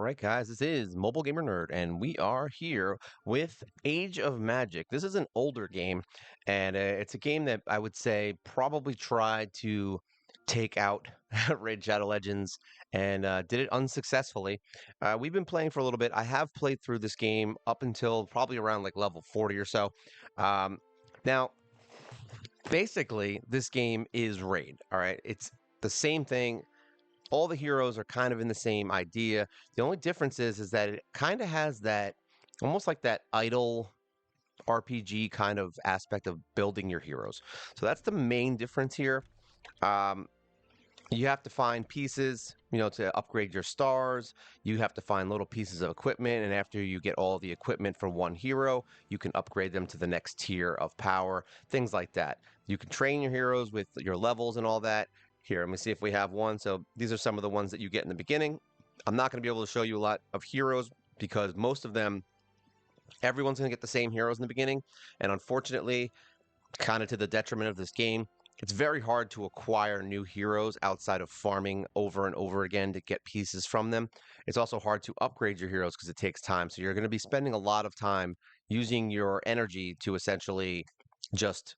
right, guys, this is Mobile Gamer Nerd, and we are here with Age of Magic. This is an older game, and it's a game that I would say probably tried to take out Raid Shadow Legends and did it unsuccessfully. We've been playing for a little bit. I have played through this game up until probably around like level 40 or so. Um, now, basically, this game is Raid, all right? It's the same thing. All the heroes are kind of in the same idea. The only difference is that it kind of has that almost like that idle RPG kind of aspect of building your heroes. So that's the main difference here. Um, you have to find pieces, to upgrade your stars. You have to find little pieces of equipment, and after you get all the equipment from one hero, you can upgrade them to the next tier of power, things like that. You can train your heroes with your levels and all that. Here, let me see if we have one. So these are some of the ones that you get in the beginning. I'm not going to be able to show you a lot of heroes because most of them, everyone's going to get the same heroes in the beginning. And unfortunately, kind of to the detriment of this game, it's very hard to acquire new heroes outside of farming over and over again to get pieces from them. It's also hard to upgrade your heroes because it takes time. So you're going to be spending a lot of time using your energy to essentially just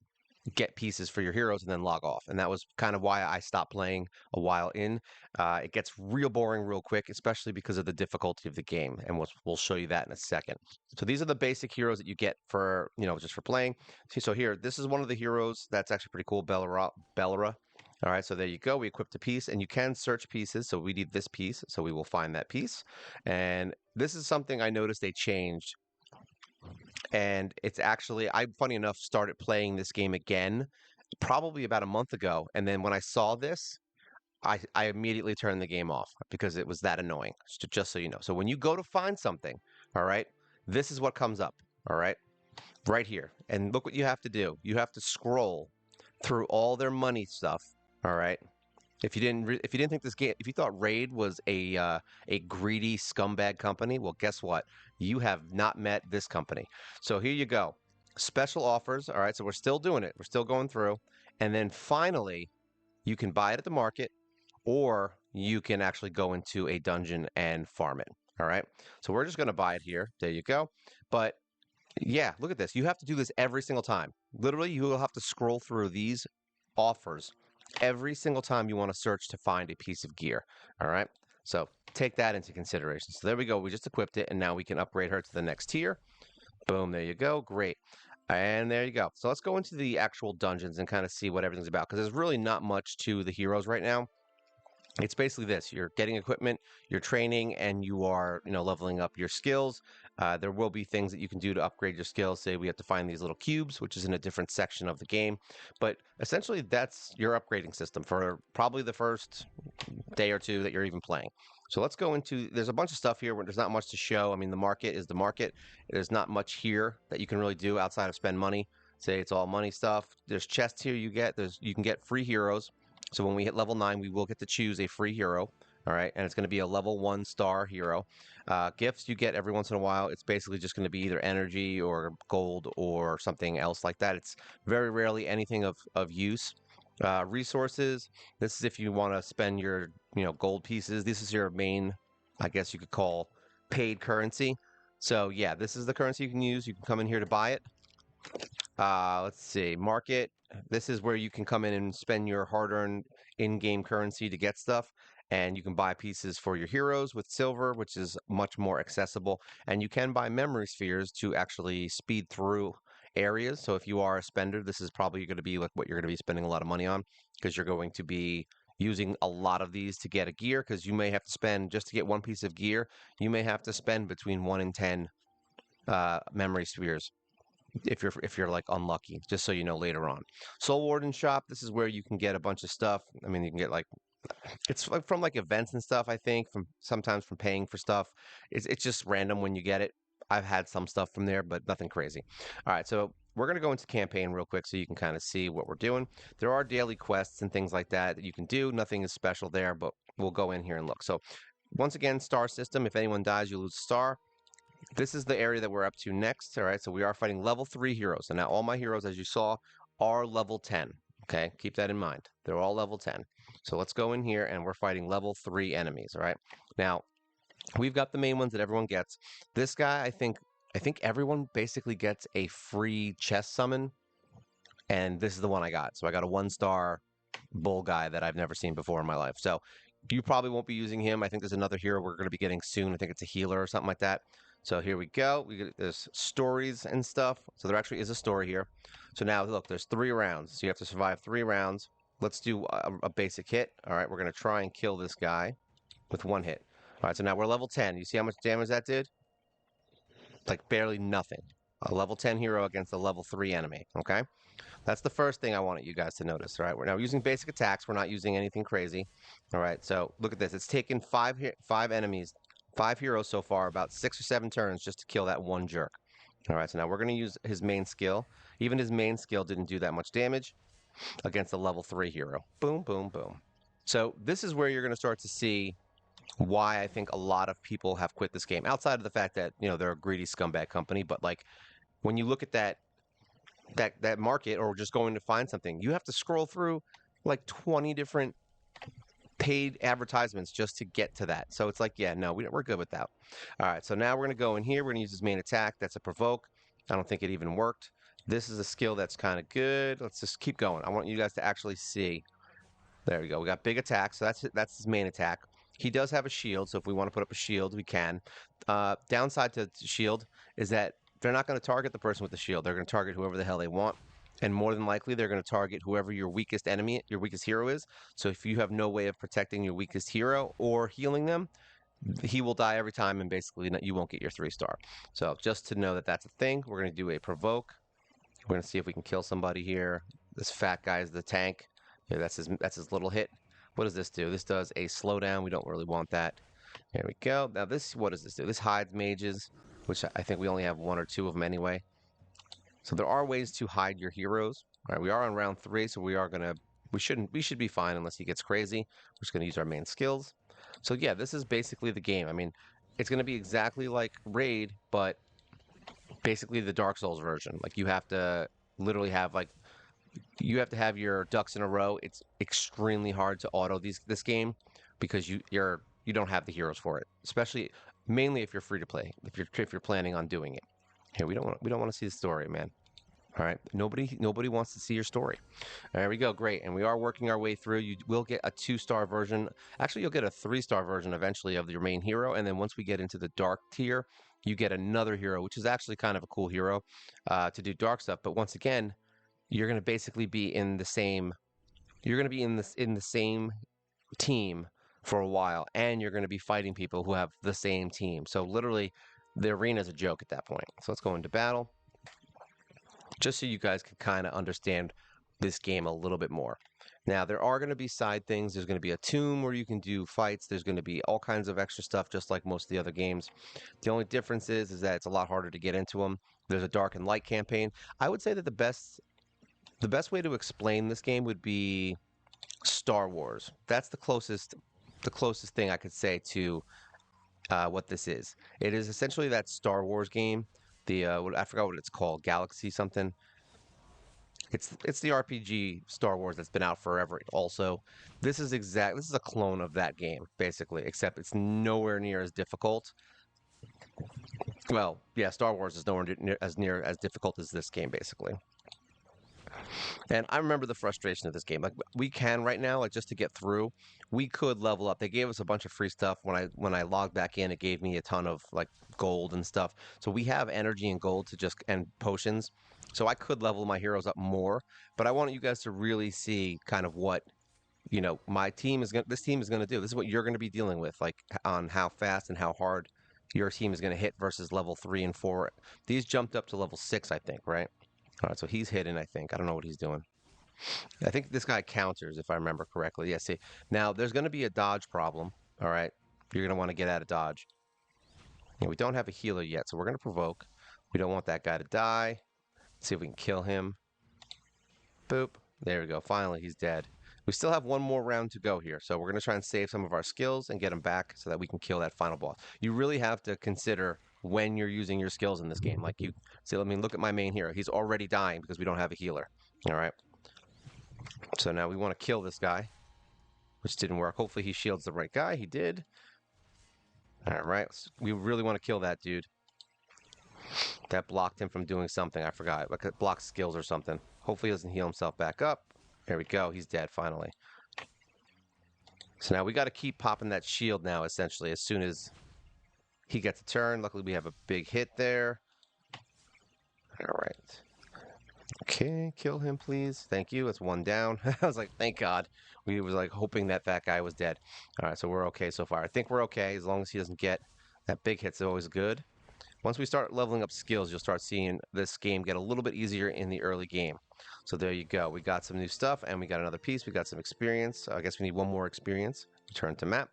get pieces for your heroes and then log off. And that was kind of why I stopped playing a while in. It gets real boring real quick, especially because of the difficulty of the game. And we'll show you that in a second. So these are the basic heroes that you get for, just for playing. See, so here, this is one of the heroes that's actually pretty cool, Bellara. All right, so there you go. We equipped a piece, and you can search pieces. So we need this piece, so we will find that piece. And this is something I noticed they changed, and it's actually I funny enough started playing this game again probably about a month ago, and then when I saw this, I immediately turned the game off because it was that annoying. Just so you know. So when you go to find something, all right, this is what comes up, all right, right here. And look what you have to do. You have to scroll through all their money stuff, all right? If you didn't think this game, if you thought Raid was a greedy scumbag company, well, guess what? You have not met this company. So here you go, special offers. All right, so we're still doing it. We're still going through, and then finally, you can buy it at the market, or you can actually go into a dungeon and farm it. All right, so we're just going to buy it here. There you go. But yeah, look at this. You have to do this every single time. Literally, you will have to scroll through these offers every single time you want to search to find a piece of gear. All right. So take that into consideration. So there we go. We just equipped it, and now we can upgrade her to the next tier. Boom. There you go. Great. And there you go. So let's go into the actual dungeons and kind of see what everything's about, because there's really not much to the heroes right now. It's basically this: you're getting equipment, you're training, and you are, leveling up your skills. There will be things that you can do to upgrade your skills. Say we have to find these little cubes, which is in a different section of the game. But essentially, that's your upgrading system for probably the first day or two that you're even playing. So let's go into, there's a bunch of stuff here where there's not much to show. I mean, the market is the market. There's not much here that you can really do outside of spend money. Say it's all money stuff. There's chests here you can get free heroes. So when we hit level 9, we will get to choose a free hero. All right, and it's going to be a level 1 star hero. Gifts you get every once in a while. It's basically just going to be either energy or gold or something else like that. It's very rarely anything of use. Resources. This is if you want to spend your gold pieces. This is your main, I guess you could call, paid currency. So yeah, this is the currency you can use. You can come in here to buy it. Let's see, market. This is where you can come in and spend your hard-earned in-game currency to get stuff, and you can buy pieces for your heroes with silver, which is much more accessible. And you can buy memory spheres to actually speed through areas. So if you are a spender, this is probably going to be like what you're going to be spending a lot of money on, because you're going to be using a lot of these to get a gear, because you may have to spend, just to get one piece of gear, you may have to spend between 1 and 10 memory spheres if you're like unlucky, just so you know later on. Soul Warden shop, this is where you can get a bunch of stuff. I mean, you can get like, it's like from like events and stuff, I think, from sometimes from paying for stuff. It's just random when you get it. I've had some stuff from there, but nothing crazy. All right, so we're going to go into campaign real quick so you can kind of see what we're doing. There are daily quests and things like that that you can do. Nothing is special there, but we'll go in here and look. So once again, star system. If anyone dies, you lose a star. This is the area that we're up to next. All right, so we are fighting level 3 heroes. And now all my heroes, as you saw, are level 10. Okay, keep that in mind. They're all level 10. So let's go in here and we're fighting level 3 enemies. All right, now We've got the main ones that everyone gets. This guy, I think everyone basically gets a free chest summon, and this is the one I got. So I got a 1-star bull guy that I've never seen before in my life. So you probably won't be using him. I think there's another hero we're going to be getting soon. I think it's a healer or something like that. So here we go. There's stories and stuff. So there actually is a story here. So now look, there's 3 rounds. So you have to survive 3 rounds. Let's do a basic hit. All right, we're going to try and kill this guy with 1 hit. All right, so now we're level 10. You see how much damage that did? Like barely nothing. A level 10 hero against a level 3 enemy. Okay. That's the first thing I wanted you guys to notice. All right, we're now using basic attacks. We're not using anything crazy. All right, so look at this. It's taken five enemies, 5 heroes so far, about 6 or 7 turns just to kill that one jerk. All right, so now we're going to use his main skill. Even his main skill didn't do that much damage against a level 3 hero. Boom, boom, boom. So this is where you're going to start to see why I think a lot of people have quit this game. Outside of the fact that they're a greedy scumbag company, but like when you look at that market or just going to find something, you have to scroll through like 20 different paid advertisements just to get to that. So it's like, yeah, no, we're good with that. All right, so now we're going to go in here. We're going to use his main attack. That's a provoke. I don't think it even worked. This is a skill that's kind of good. Let's just keep going. I want you guys to actually see. There we go. We got big attack. So that's his main attack. He does have a shield, so if we want to put up a shield, we can. Downside to shield is that they're not going to target the person with the shield. They're going to target whoever the hell they want. And more than likely, they're going to target whoever your weakest enemy, your weakest hero is. So if you have no way of protecting your weakest hero or healing them, he will die every time, and basically you won't get your 3-star. So just to know that that's a thing, we're going to do a provoke. We're going to see if we can kill somebody here. This fat guy is the tank. Yeah, that's his little hit. What does this do? This does a slowdown. We don't really want that. There we go. Now what does this do? This hides mages, which I think we only have 1 or 2 of them anyway. So there are ways to hide your heroes. All right, we are on round 3, so we should be fine unless he gets crazy. We're just going to use our main skills. So yeah, this is basically the game. I mean, it's going to be exactly like Raid, but basically the Dark Souls version. Like you have to literally have your ducks in a row. It's extremely hard to auto this game because you don't have the heroes for it. Especially mainly if you're free to play. If you're planning on doing it. Here we don't want to see the story, man. All right, nobody wants to see your story. There we go, great, and we are working our way through. You will get a 2-star version. Actually, you'll get a 3-star version eventually of your main hero, and then once we get into the dark tier, you get another hero, which is actually kind of a cool hero to do dark stuff. But once again, you're going to basically be in the same. You're going to be in the same team for a while, and you're going to be fighting people who have the same team. So literally, the arena is a joke at that point. So let's go into battle, just so you guys can kind of understand this game a little bit more. Now, there are going to be side things. There's going to be a tomb where you can do fights. There's going to be all kinds of extra stuff, just like most of the other games. The only difference is that it's a lot harder to get into them. There's a dark and light campaign. I would say that the best way to explain this game would be Star Wars. That's the closest thing I could say to what this is. It is essentially that Star Wars game. I forgot what it's called, Galaxy something. It's the RPG Star Wars that's been out forever. Also, this is a clone of that game basically, except it's nowhere near as difficult. Well, yeah, Star Wars is nowhere near as difficult as this game basically. And I remember the frustration of this game. Like we can right now, like just to get through, we could level up. They gave us a bunch of free stuff when I logged back in. It gave me a ton of like gold and stuff. So we have energy and gold and potions. So I could level my heroes up more. But I want you guys to really see kind of what this team is going to do. This is what you're going to be dealing with, like on how fast and how hard your team is going to hit versus level 3 and 4. These jumped up to level 6, I think, right? All right, so he's hidden, I think. I don't know what he's doing. I think this guy counters, if I remember correctly. Yeah, see. Now, there's going to be a dodge problem, all right? You're going to want to get out of dodge. We don't have a healer yet, so we're going to provoke. We don't want that guy to die. Let's see if we can kill him. Boop. There we go. Finally, he's dead. We still have one more round to go here, so we're going to try and save some of our skills and get them back so that we can kill that final boss. You really have to consider when you're using your skills in this game. Like you see, look at my main hero. He's already dying because we don't have a healer. All right. So now we want to kill this guy, which didn't work. Hopefully he shields the right guy. He did. All right, we really want to kill that dude. That blocked him from doing something. I forgot. Like it blocked skills or something. Hopefully he doesn't heal himself back up. There we go. He's dead finally. So now we got to keep popping that shield now, essentially, as soon as he gets a turn. Luckily, we have a big hit there. All right. Okay, kill him, please. Thank you. That's one down. I was like, thank God. We was like hoping that that guy was dead. All right, so we're okay so far. I think we're okay as long as he doesn't get that big hit's always good. Once we start leveling up skills, you'll start seeing this game get a little bit easier in the early game. So there you go. We got some new stuff and we got another piece. We got some experience. I guess we need one more experience. Return to map.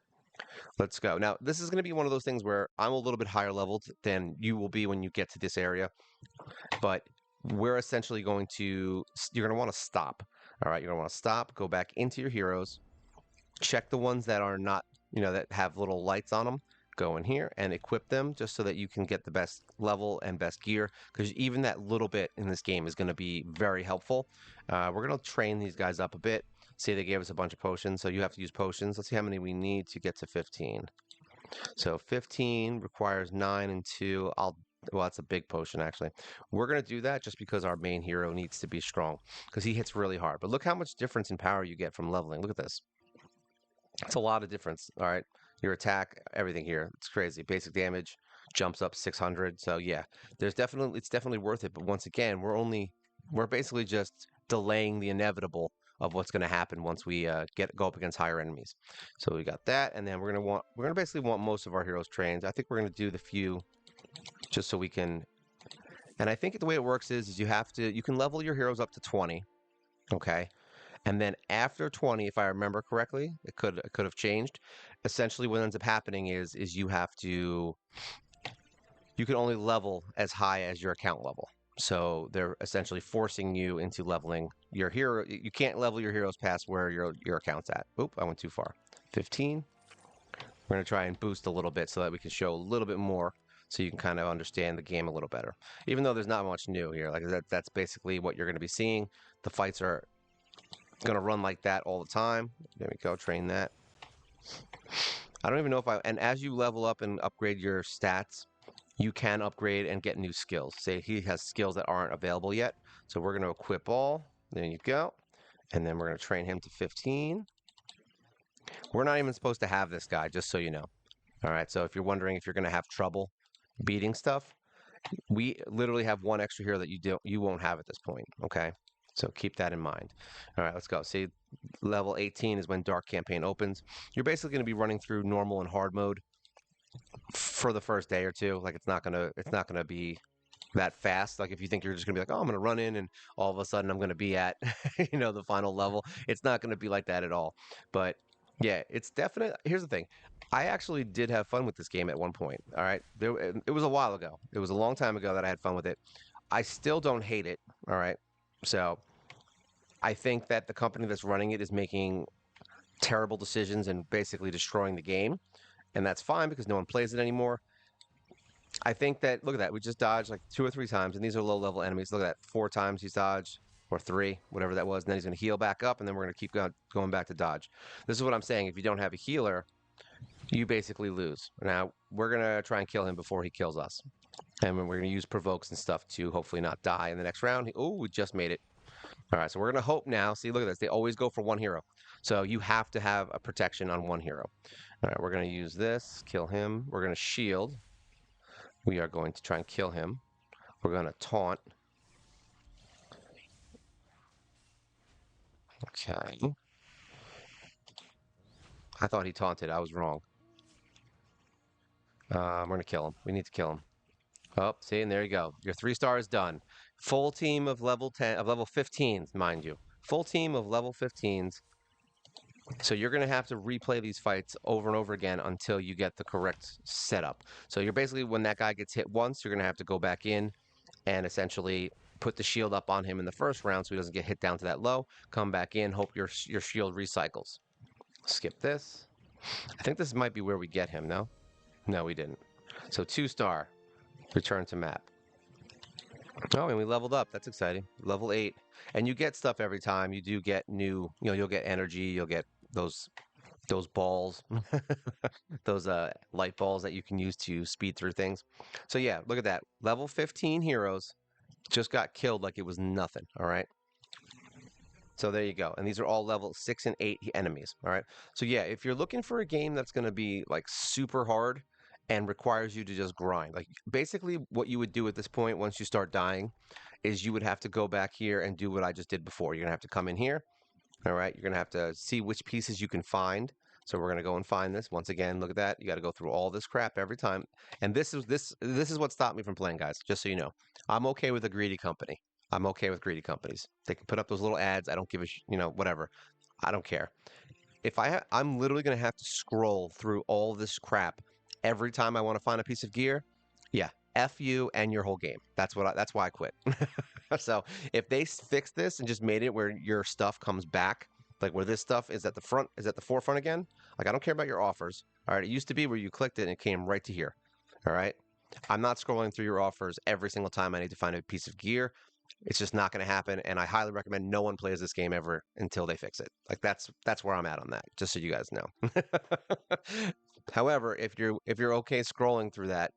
Let's go. Now, this is going to be one of those things where I'm a little bit higher leveled than you will be when you get to this area. But we're essentially going to, you're going to want to stop. All right, you're going to want to stop, go back into your heroes, check the ones that are not, that have little lights on them. Go in here and equip them just so that you can get the best level and best gear, because even that little bit in this game is going to be very helpful. We're going to train these guys up a bit. See, they gave us a bunch of potions, so you have to use potions. Let's see how many we need to get to 15. So 15 requires 9 and 2. Well, that's a big potion, actually. We're going to do that just because our main hero needs to be strong, because he hits really hard. But look how much difference in power you get from leveling. Look at this. It's a lot of difference, all right? Your attack, everything here. It's crazy. Basic damage jumps up 600. So yeah, it's definitely worth it. But once again, we're basically just delaying the inevitable of what's going to happen once we go up against higher enemies. So we got that, and then we're gonna basically want most of our heroes trained. I think we're gonna do the few just so we can. And I think the way it works is you can level your heroes up to 20, okay? And then after 20, if I remember correctly, it could have changed. Essentially, what ends up happening is you can only level as high as your account level. So they're essentially forcing you into leveling your hero. You can't level your heroes past where your account's at. Oop, I went too far. 15. We're going to try and boost a little bit so that we can show a little bit more, so you can kind of understand the game a little better. Even though there's not much new here. Like that's basically what you're going to be seeing. The fights are going to run like that all the time. There we go. Train that. I don't even know and as you level up and upgrade your stats, you can upgrade and get new skills. Say he has skills that aren't available yet. So we're going to equip all. There you go. And then we're going to train him to 15. We're not even supposed to have this guy, just so you know. All right. So if you're wondering if you're going to have trouble beating stuff, we literally have one extra here that you won't have at this point. Okay. So keep that in mind. All right, let's go. See, level 18 is when Dark Campaign opens. You're basically going to be running through normal and hard mode for the first day or two. Like it's not gonna be that fast. Like if you think you're just gonna be like, oh, I'm gonna run in and all of a sudden I'm gonna be at the final level. It's not gonna be like that at all. But yeah, it's definite. Here's the thing. I actually did have fun with this game at one point. All right, it was a while ago. It was a long time ago that I had fun with it. I still don't hate it. All right, so I think that the company that's running it is making terrible decisions and basically destroying the game. And that's fine because no one plays it anymore. I think that, look at that, we just dodged like 2 or 3 times, and these are low-level enemies. Look at that, 4 times he's dodged, or 3, whatever that was, and then he's going to heal back up, and then we're going to keep going back to dodge. This is what I'm saying. If you don't have a healer, you basically lose. Now, we're going to try and kill him before he kills us. And we're going to use provokes and stuff to hopefully not die in the next round. Oh, we just made it. All right, so we're going to hope now. See, look at this. They always go for one hero. So you have to have a protection on one hero. All right, we're going to use this, kill him. We're going to shield. We are going to try and kill him. We're going to taunt. Okay. I thought he taunted. I was wrong. We're going to kill him. We need to kill him. Oh, see, and there you go. Your 3 stars done. Full team of level 10, of level 15s, mind you. Full team of level 15s. So you're going to have to replay these fights over and over again until you get the correct setup. So you're basically, when that guy gets hit once, you're going to have to go back in and essentially put the shield up on him in the first round so he doesn't get hit down to that low. Come back in, hope your shield recycles. Skip this. I think this might be where we get him, no? No, we didn't. So 2-star, return to map. Oh, and we leveled up. That's exciting. Level 8. And you get stuff every time. You do get new, you'll get energy, you'll get those those balls, those light balls that you can use to speed through things. So yeah, look at that. Level 15 heroes just got killed like it was nothing. All right. So there you go. And these are all level 6 and 8 enemies. All right. So yeah, if you're looking for a game that's going to be like super hard and requires you to just grind, like basically what you would do at this point once you start dying is you would have to go back here and do what I just did before. You're going to have to come in here. All right. You're going to have to see which pieces you can find. So we're going to go and find this. Once again, look at that. You got to go through all this crap every time. And this is what stopped me from playing, guys, just so you know. I'm okay with a greedy company. I'm okay with greedy companies. They can put up those little ads. I don't give a whatever. I don't care. If I'm literally going to have to scroll through all this crap every time I want to find a piece of gear. Yeah, F you and your whole game. That's why I quit. So if they fix this and just made it where your stuff comes back, like where this stuff is at the front, is at the forefront again, like I don't care about your offers. All right, it used to be where you clicked it and it came right to here. All right. I'm not scrolling through your offers every single time I need to find a piece of gear. It's just not going to happen, and I highly recommend no one plays this game ever until they fix it. Like that's where I'm at on that, just so you guys know. However, if you're okay scrolling through that,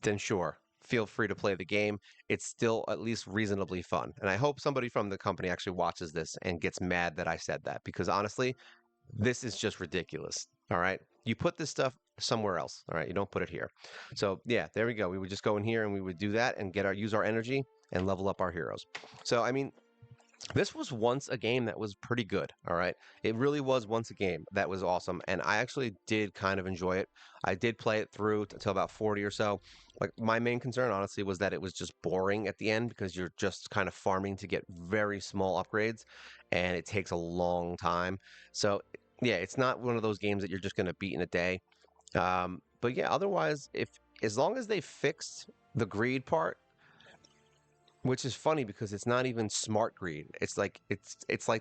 then sure, feel free to play the game. It's still at least reasonably fun. And I hope somebody from the company actually watches this and gets mad that I said that because honestly, this is just ridiculous. All right. You put this stuff somewhere else. All right. You don't put it here. So yeah, there we go. We would just go in here and we would do that and use our energy and level up our heroes. So I mean, this was once a game that was pretty good. All right. It really was once a game that was awesome. And I actually did kind of enjoy it. I did play it through until about 40 or so. Like, my main concern, honestly, was that it was just boring at the end because you're just kind of farming to get very small upgrades and it takes a long time. So, yeah, it's not one of those games that you're just going to beat in a day. But yeah, otherwise, if as long as they fixed the greed part, which is funny because it's not even smart greed. It's like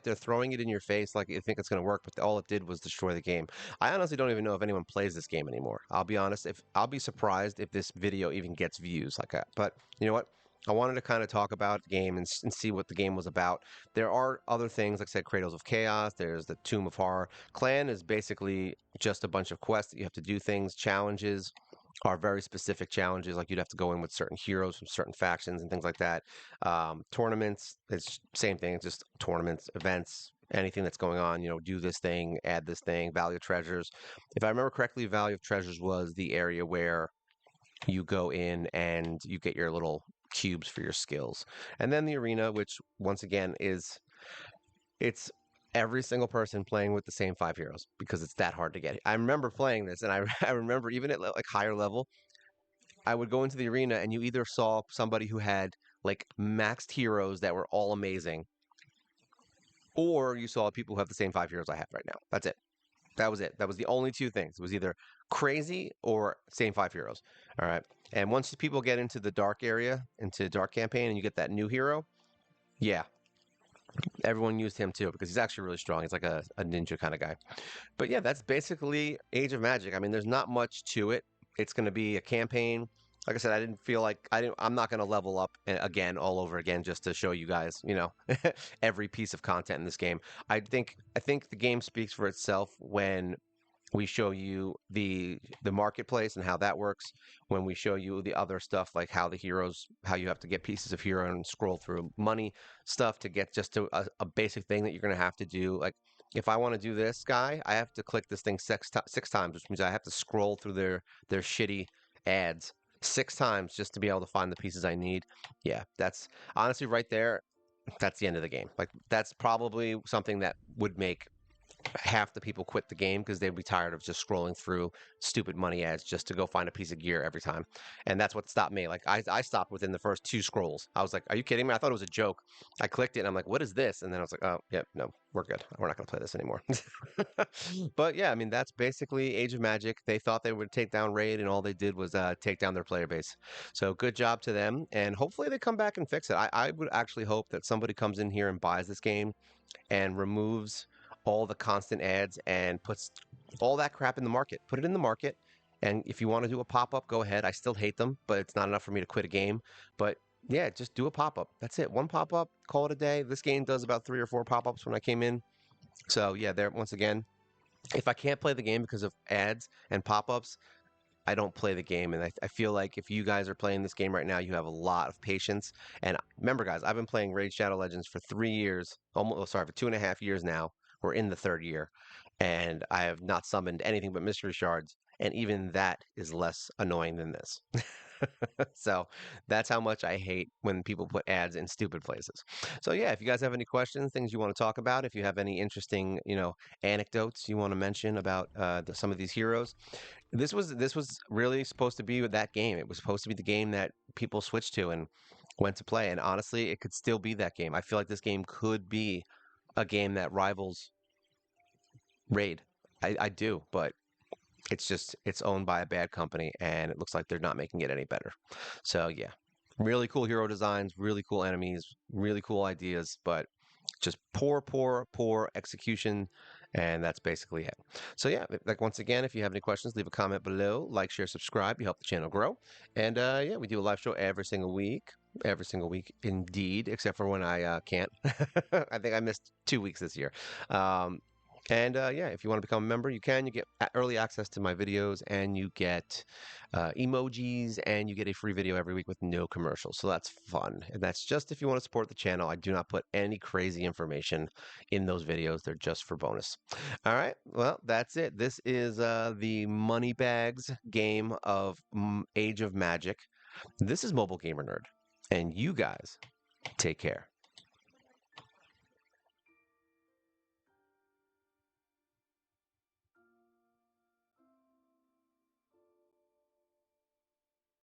they're throwing it in your face like you think it's going to work, but all it did was destroy the game. I honestly don't even know if anyone plays this game anymore. I'll be honest, if I'll be surprised if this video even gets views like that. But you know what? I wanted to kind of talk about the game and see what the game was about. There are other things, like I said, Cradles of Chaos. There's the Tomb of Horror. Clan is basically just a bunch of quests that you have to do things, challenges are very specific challenges. Like you'd have to go in with certain heroes from certain factions and things like that. Tournaments, it's same thing. It's just tournaments, events, anything that's going on. Do this thing, add this thing. Valley of Treasures. If I remember correctly, Valley of Treasures was the area where you go in and you get your little cubes for your skills. And then the arena, which once again it's every single person playing with the same five heroes because it's that hard to get. I remember playing this, and I I remember even at like higher level, I would go into the arena and you either saw somebody who had like maxed heroes that were all amazing, or you saw people who have the same five heroes I have right now. That's it. That was it. That was the only two things. It was either crazy or same five heroes. All right. And once people get into the dark area, into dark campaign, and you get that new hero, yeah, everyone used him too because he's actually really strong. He's like a ninja kind of guy. But yeah, that's basically Age of Magic. I mean, there's not much to it. It's going to be a campaign. Like I said, I didn't feel like I'm not going to level up again all over again just to show you guys, every piece of content in this game. I think the game speaks for itself when we show you the marketplace and how that works, when we show you the other stuff like how you have to get pieces of hero and scroll through money stuff to get just to a basic thing that you're going to have to do. Like if I want to do this guy, I have to click this thing six times, which means I have to scroll through their shitty ads six times just to be able to find the pieces I need. Yeah, that's honestly right there. That's the end of the game. Like that's probably something that would make half the people quit the game because they'd be tired of just scrolling through stupid money ads just to go find a piece of gear every time. And that's what stopped me. Like I stopped within the first two scrolls. I was like, are you kidding me? I thought it was a joke. I clicked it and I'm like, what is this? And then I was like, oh, yeah, no, we're good. We're not going to play this anymore. But yeah, I mean, that's basically Age of Magic. They thought they would take down Raid and all they did was take down their player base. So good job to them. And hopefully they come back and fix it. I would actually hope that somebody comes in here and buys this game and removes all the constant ads and puts all that crap in the market. Put it in the market. And if you want to do a pop up, go ahead. I still hate them, but it's not enough for me to quit a game. But yeah, just do a pop up. That's it. One pop up, call it a day. This game does about 3 or 4 pop ups when I came in. So yeah, there once again, If I can't play the game because of ads and pop-ups, I don't play the game. And I feel like if you guys are playing this game right now, you have a lot of patience. And remember, guys, I've been playing Raid Shadow Legends for 3 years, almost, oh, sorry, for 2.5 years now. We're in the third year, and I have not summoned anything but mystery shards. And even that is less annoying than this. So that's how much I hate when people put ads in stupid places. So yeah, if you guys have any questions, things you want to talk about, if you have any interesting, anecdotes you want to mention about some of these heroes, this was really supposed to be with that game. It was supposed to be the game that people switched to and went to play. And honestly, it could still be that game. I feel like this game could be a game that rivals Raid. I do, but it's owned by a bad company, and it looks like they're not making it any better. So yeah, really cool hero designs, really cool enemies, really cool ideas, but just poor, poor, poor execution, and that's basically it. So yeah, like once again, if you have any questions, leave a comment below, like, share, subscribe. You help the channel grow, and yeah, we do a live show every single week. Every single week, indeed, except for when I can't. I think I missed 2 weeks this year. Um, and yeah, if you want to become a member, you can. You get early access to my videos, and you get emojis, and you get a free video every week with no commercials. So that's fun. And that's just if you want to support the channel. I do not put any crazy information in those videos. They're just for bonus. All right. Well, that's it. This is the Money Bags game of Age of Magic. This is Mobile Gamer Nerd. And you guys take care.